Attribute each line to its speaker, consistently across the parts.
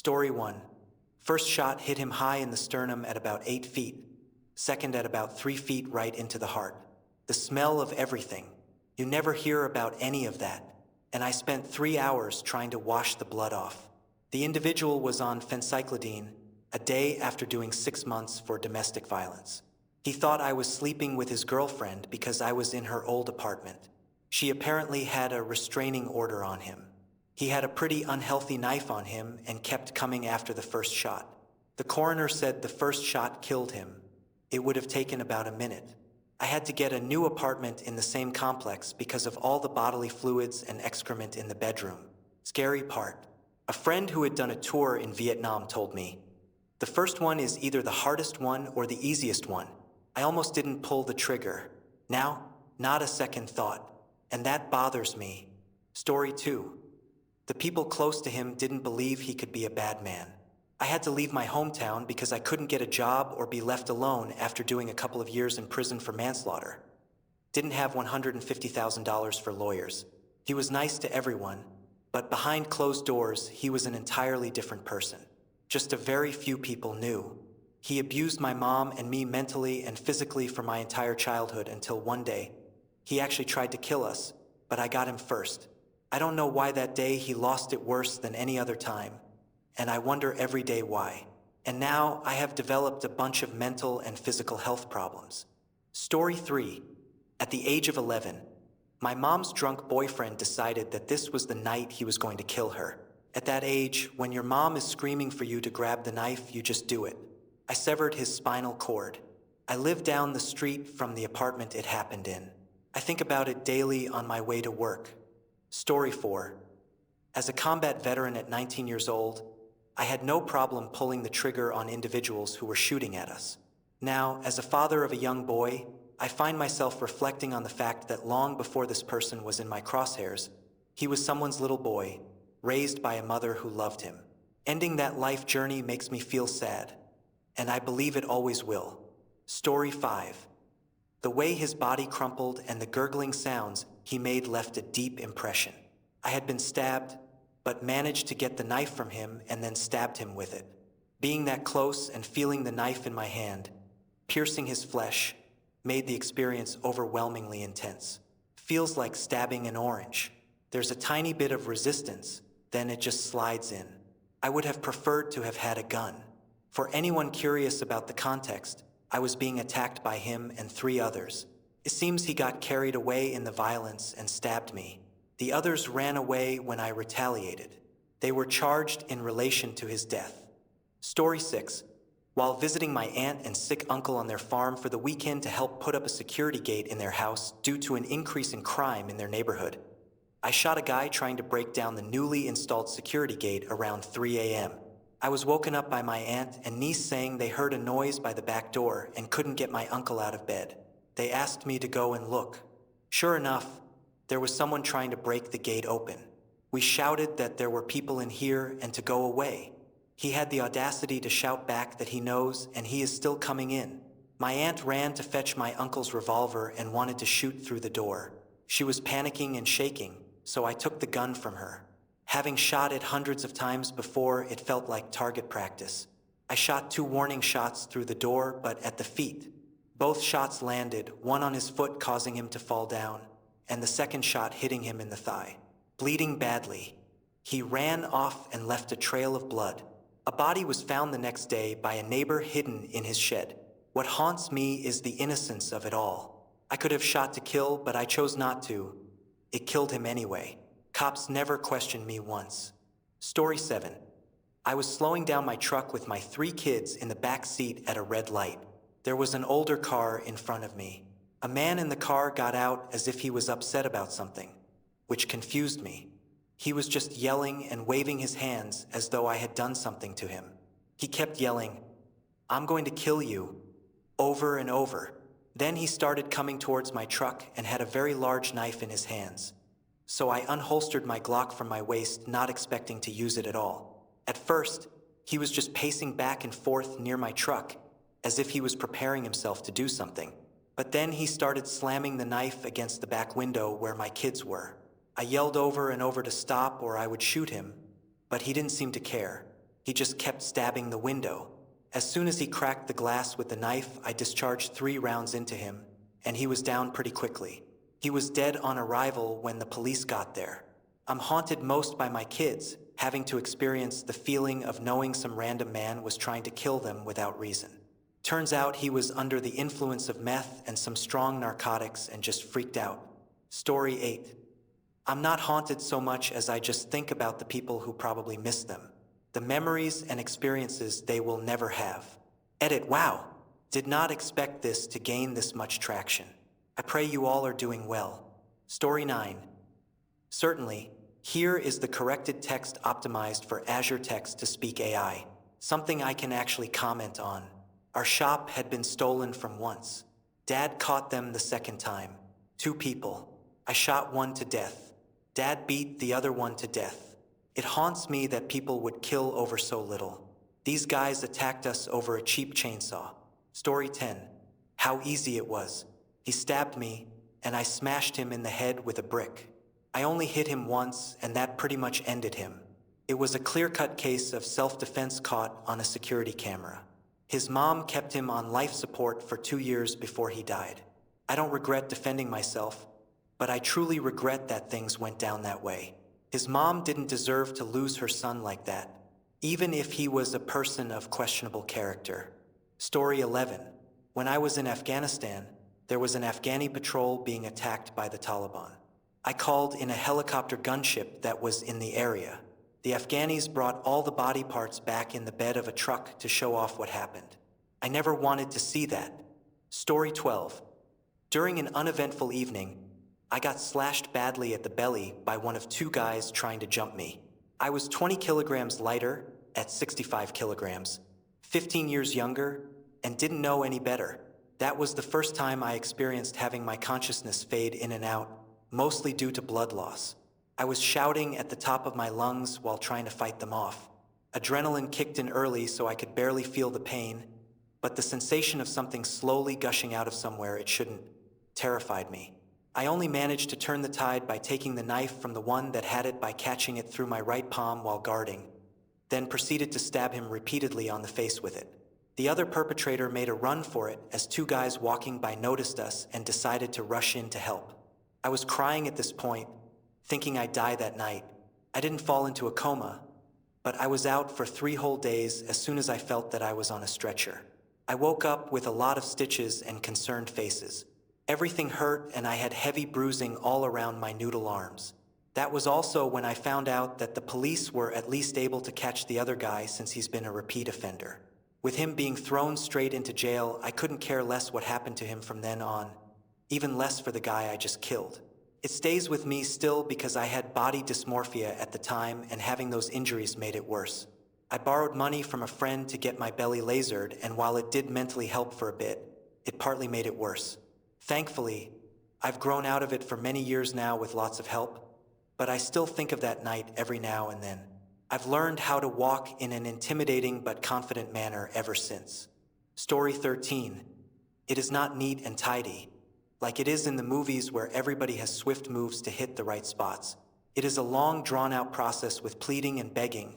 Speaker 1: Story 1. First shot hit him high in the sternum at about 8 feet. Second at about 3 feet right into the heart. The smell of everything. You never hear about any of that. And I spent 3 hours trying to wash the blood off. The individual was on phencyclidine a day after doing 6 months for domestic violence. He thought I was sleeping with his girlfriend because I was in her old apartment. She apparently had a restraining order on him. He had a pretty unhealthy knife on him and kept coming after the first shot. The coroner said the first shot killed him. It would have taken about a minute. I had to get a new apartment in the same complex because of all the bodily fluids and excrement in the bedroom. Scary part. A friend who had done a tour in Vietnam told me, "The first one is either the hardest one or the easiest one. I almost didn't pull the trigger. Now, not a second thought. And that bothers me." Story 2. The people close to him didn't believe he could be a bad man. I had to leave my hometown because I couldn't get a job or be left alone after doing a couple of years in prison for manslaughter. Didn't have $150,000 for lawyers. He was nice to everyone, but behind closed doors, he was an entirely different person. Just a very few people knew. He abused my mom and me mentally and physically for my entire childhood until one day, he actually tried to kill us, but I got him first. I don't know why that day he lost it worse than any other time, and I wonder every day why. And now I have developed a bunch of mental and physical health problems. Story 3. At the age of 11, my mom's drunk boyfriend decided that this was the night he was going to kill her. At that age, when your mom is screaming for you to grab the knife, you just do it. I severed his spinal cord. I live down the street from the apartment it happened in. I think about it daily on my way to work. Story 4. As a combat veteran at 19 years old, I had no problem pulling the trigger on individuals who were shooting at us. Now, as a father of a young boy, I find myself reflecting on the fact that long before this person was in my crosshairs, he was someone's little boy, raised by a mother who loved him. Ending that life journey makes me feel sad, and I believe it always will. Story 5. The way his body crumpled and the gurgling sounds he made left a deep impression. I had been stabbed, but managed to get the knife from him and then stabbed him with it. Being that close and feeling the knife in my hand, piercing his flesh, made the experience overwhelmingly intense. Feels like stabbing an orange. There's a tiny bit of resistance, then it just slides in. I would have preferred to have had a gun. For anyone curious about the context, I was being attacked by him and 3 others. It seems he got carried away in the violence and stabbed me. The others ran away when I retaliated. They were charged in relation to his death. Story 6. While visiting my aunt and sick uncle on their farm for the weekend to help put up a security gate in their house due to an increase in crime in their neighborhood, I shot a guy trying to break down the newly installed security gate around 3 a.m. I was woken up by my aunt and niece saying they heard a noise by the back door and couldn't get my uncle out of bed. They asked me to go and look. Sure enough, there was someone trying to break the gate open. We shouted that there were people in here and to go away. He had the audacity to shout back that he knows and he is still coming in. My aunt ran to fetch my uncle's revolver and wanted to shoot through the door. She was panicking and shaking, so I took the gun from her. Having shot it hundreds of times before, it felt like target practice. I shot 2 warning shots through the door, but at the feet. Both shots landed, one on his foot causing him to fall down, and the second shot hitting him in the thigh. Bleeding badly. He ran off and left a trail of blood. A body was found the next day by a neighbor hidden in his shed. What haunts me is the innocence of it all. I could have shot to kill, but I chose not to. It killed him anyway. Cops never questioned me once. Story 7. I was slowing down my truck with my 3 kids in the back seat at a red light. There was an older car in front of me. A man in the car got out as if he was upset about something, which confused me. He was just yelling and waving his hands as though I had done something to him. He kept yelling, "I'm going to kill you," over and over. Then he started coming towards my truck and had a very large knife in his hands. So I unholstered my Glock from my waist, not expecting to use it at all. At first, he was just pacing back and forth near my truck, as if he was preparing himself to do something. But then he started slamming the knife against the back window where my kids were. I yelled over and over to stop or I would shoot him, but he didn't seem to care. He just kept stabbing the window. As soon as he cracked the glass with the knife, I discharged 3 rounds into him, and he was down pretty quickly. He was dead on arrival when the police got there. I'm haunted most by my kids, having to experience the feeling of knowing some random man was trying to kill them without reason. Turns out he was under the influence of meth and some strong narcotics and just freaked out. Story 8. I'm not haunted so much as I just think about the people who probably miss them. The memories and experiences they will never have. Edit, wow, did not expect this to gain this much traction. I pray you all are doing well. Story 9. Certainly, here is the corrected text optimized for Azure Text-to-Speak AI, something I can actually comment on. Our shop had been stolen from once. Dad caught them the second time. 2 people. I shot one to death. Dad beat the other one to death. It haunts me that people would kill over so little. These guys attacked us over a cheap chainsaw. Story 10. How easy it was. He stabbed me, and I smashed him in the head with a brick. I only hit him once, and that pretty much ended him. It was a clear-cut case of self-defense caught on a security camera. His mom kept him on life support for 2 years before he died. I don't regret defending myself, but I truly regret that things went down that way. His mom didn't deserve to lose her son like that, even if he was a person of questionable character. Story 11. When I was in Afghanistan, there was an Afghani patrol being attacked by the Taliban. I called in a helicopter gunship that was in the area. The Afghanis brought all the body parts back in the bed of a truck to show off what happened. I never wanted to see that. Story 12. During an uneventful evening, I got slashed badly at the belly by one of 2 guys trying to jump me. I was 20 kilograms lighter, at 65 kilograms, 15 years younger, and didn't know any better. That was the first time I experienced having my consciousness fade in and out, mostly due to blood loss. I was shouting at the top of my lungs while trying to fight them off. Adrenaline kicked in early so I could barely feel the pain, but the sensation of something slowly gushing out of somewhere it shouldn't terrified me. I only managed to turn the tide by taking the knife from the one that had it by catching it through my right palm while guarding, then proceeded to stab him repeatedly on the face with it. The other perpetrator made a run for it as 2 guys walking by noticed us and decided to rush in to help. I was crying at this point, thinking I'd die that night. I didn't fall into a coma, but I was out for 3 whole days as soon as I felt that I was on a stretcher. I woke up with a lot of stitches and concerned faces. Everything hurt and I had heavy bruising all around my noodle arms. That was also when I found out that the police were at least able to catch the other guy since he's been a repeat offender. With him being thrown straight into jail, I couldn't care less what happened to him from then on, even less for the guy I just killed. It stays with me still because I had body dysmorphia at the time and having those injuries made it worse. I borrowed money from a friend to get my belly lasered, and while it did mentally help for a bit, it partly made it worse. Thankfully, I've grown out of it for many years now with lots of help, but I still think of that night every now and then. I've learned how to walk in an intimidating but confident manner ever since. Story 13. It is not neat and tidy, like it is in the movies where everybody has swift moves to hit the right spots. It is a long, drawn-out process with pleading and begging,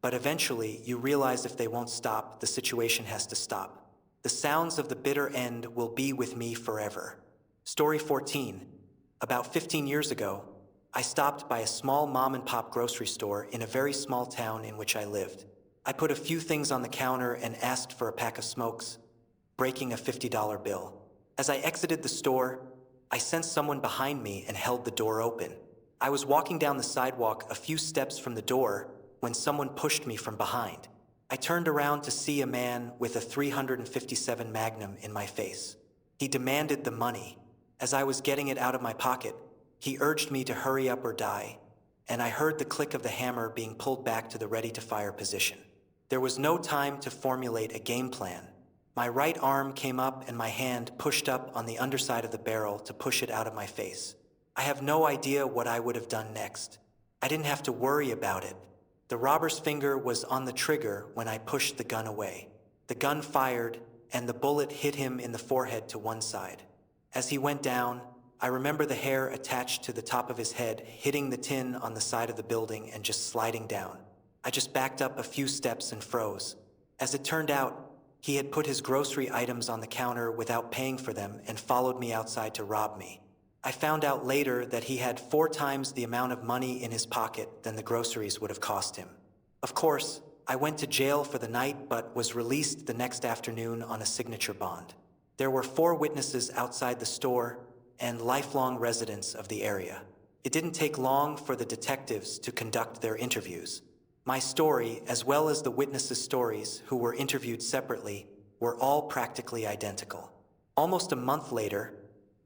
Speaker 1: but eventually you realize if they won't stop, the situation has to stop. The sounds of the bitter end will be with me forever. Story 14. About 15 years ago, I stopped by a small mom-and-pop grocery store in a very small town in which I lived. I put a few things on the counter and asked for a pack of smokes, breaking a $50 bill. As I exited the store, I sensed someone behind me and held the door open. I was walking down the sidewalk a few steps from the door when someone pushed me from behind. I turned around to see a man with a .357 Magnum in my face. He demanded the money. As I was getting it out of my pocket, he urged me to hurry up or die, and I heard the click of the hammer being pulled back to the ready-to-fire position. There was no time to formulate a game plan. My right arm came up and my hand pushed up on the underside of the barrel to push it out of my face. I have no idea what I would have done next. I didn't have to worry about it. The robber's finger was on the trigger when I pushed the gun away. The gun fired, and the bullet hit him in the forehead to one side. As he went down, I remember the hair attached to the top of his head hitting the tin on the side of the building and just sliding down. I just backed up a few steps and froze. As it turned out, he had put his grocery items on the counter without paying for them and followed me outside to rob me. I found out later that he had 4 times the amount of money in his pocket than the groceries would have cost him. Of course, I went to jail for the night but was released the next afternoon on a signature bond. There were 4 witnesses outside the store and lifelong residents of the area. It didn't take long for the detectives to conduct their interviews. My story, as well as the witnesses' stories, who were interviewed separately, were all practically identical. Almost a month later,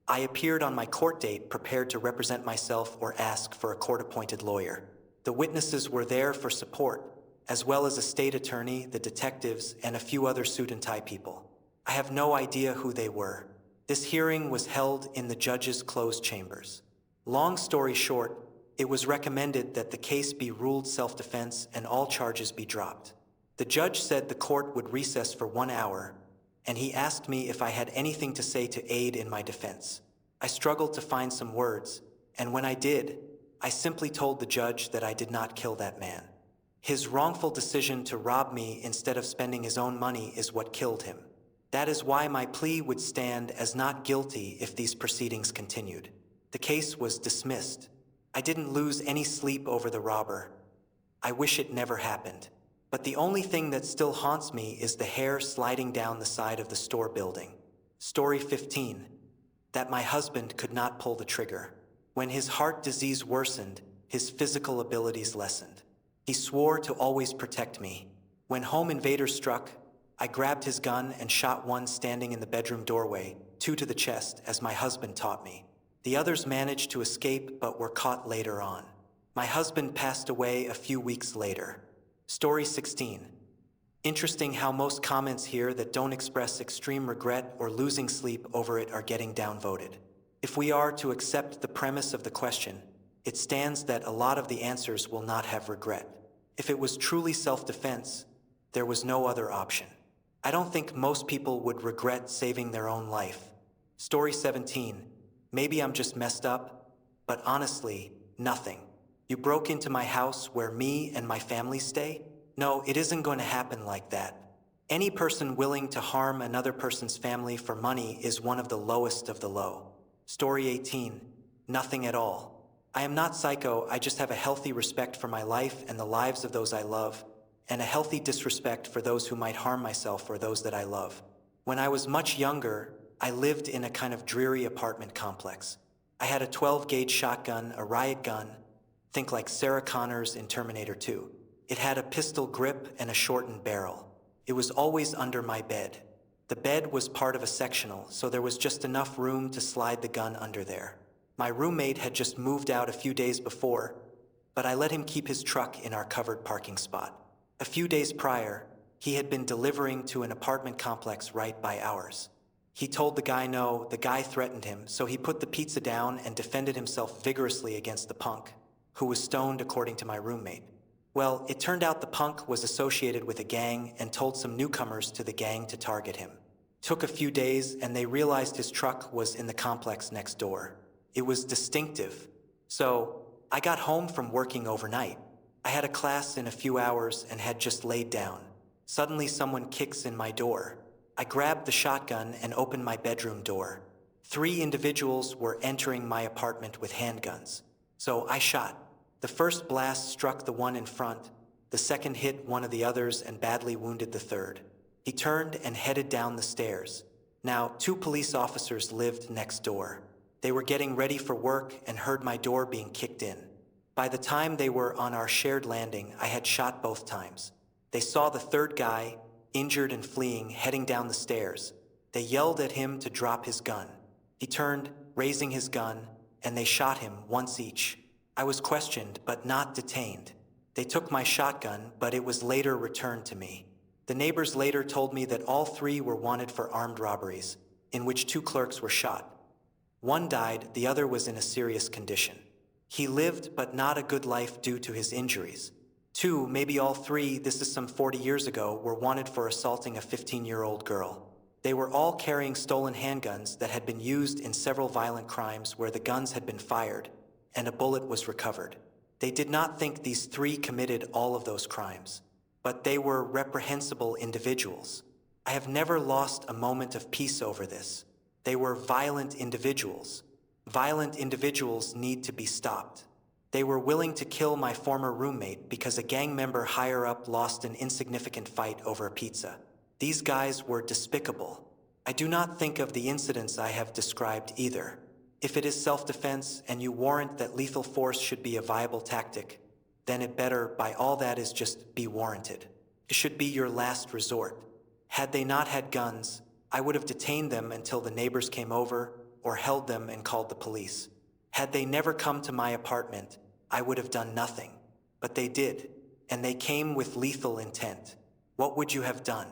Speaker 1: I appeared on my court date prepared to represent myself or ask for a court-appointed lawyer. The witnesses were there for support, as well as a state attorney, the detectives, and a few other suit-and-tie people. I have no idea who they were. This hearing was held in the judge's closed chambers. Long story short, it was recommended that the case be ruled self-defense and all charges be dropped. The judge said the court would recess for 1 hour, and he asked me if I had anything to say to aid in my defense. I struggled to find some words, and when I did, I simply told the judge that I did not kill that man. His wrongful decision to rob me instead of spending his own money is what killed him. That is why my plea would stand as not guilty if these proceedings continued. The case was dismissed. I didn't lose any sleep over the robber. I wish it never happened. But the only thing that still haunts me is the hair sliding down the side of the store building. Story 15. That my husband could not pull the trigger. When his heart disease worsened, his physical abilities lessened. He swore to always protect me. When home invaders struck, I grabbed his gun and shot one standing in the bedroom doorway, 2 to the chest, as my husband taught me. The others managed to escape but were caught later on. My husband passed away a few weeks later. Story 16. Interesting how most comments here that don't express extreme regret or losing sleep over it are getting downvoted. If we are to accept the premise of the question, it stands that a lot of the answers will not have regret. If it was truly self-defense, there was no other option. I don't think most people would regret saving their own life. Story 17. Maybe I'm just messed up, but honestly, nothing. You broke into my house where me and my family stay? No, it isn't going to happen like that. Any person willing to harm another person's family for money is one of the lowest of the low. Story 18. Nothing at all. I am not psycho, I just have a healthy respect for my life and the lives of those I love, and a healthy disrespect for those who might harm myself or those that I love. When I was much younger, I lived in a kind of dreary apartment complex. I had a 12-gauge shotgun, a riot gun, think like Sarah Connor's in Terminator 2. It had a pistol grip and a shortened barrel. It was always under my bed. The bed was part of a sectional, so there was just enough room to slide the gun under there. My roommate had just moved out a few days before, but I let him keep his truck in our covered parking spot. A few days prior, he had been delivering to an apartment complex right by ours. He told the guy no, the guy threatened him, so he put the pizza down and defended himself vigorously against the punk, who was stoned according to my roommate. Well, it turned out the punk was associated with a gang and told some newcomers to the gang to target him. Took a few days and they realized his truck was in the complex next door. It was distinctive. So, I got home from working overnight. I had a class in a few hours and had just laid down. Suddenly someone kicks in my door. I grabbed the shotgun and opened my bedroom door. 3 individuals were entering my apartment with handguns. So I shot. The first blast struck the one in front. The second hit one of the others and badly wounded the third. He turned and headed down the stairs. Now, 2 police officers lived next door. They were getting ready for work and heard my door being kicked in. By the time they were on our shared landing, I had shot both times. They saw the third guy, injured and fleeing, heading down the stairs. They yelled at him to drop his gun. He turned, raising his gun, and they shot him once each. I was questioned, but not detained. They took my shotgun, but it was later returned to me. The neighbors later told me that all 3 were wanted for armed robberies, in which 2 clerks were shot. One died, the other was in a serious condition. He lived, but not a good life due to his injuries. 2, maybe all 3, this is some 40 years ago, were wanted for assaulting a 15-year-old girl. They were all carrying stolen handguns that had been used in several violent crimes where the guns had been fired, and a bullet was recovered. They did not think these three committed all of those crimes, but they were reprehensible individuals. I have never lost a moment of peace over this. They were violent individuals. Violent individuals need to be stopped. They were willing to kill my former roommate because a gang member higher up lost an insignificant fight over a pizza. These guys were despicable. I do not think of the incidents I have described either. If it is self-defense and you warrant that lethal force should be a viable tactic, then it better, by all that is, just be warranted. It should be your last resort. Had they not had guns, I would have detained them until the neighbors came over or held them and called the police. Had they never come to my apartment, I would have done nothing. But they did, and they came with lethal intent. What would you have done?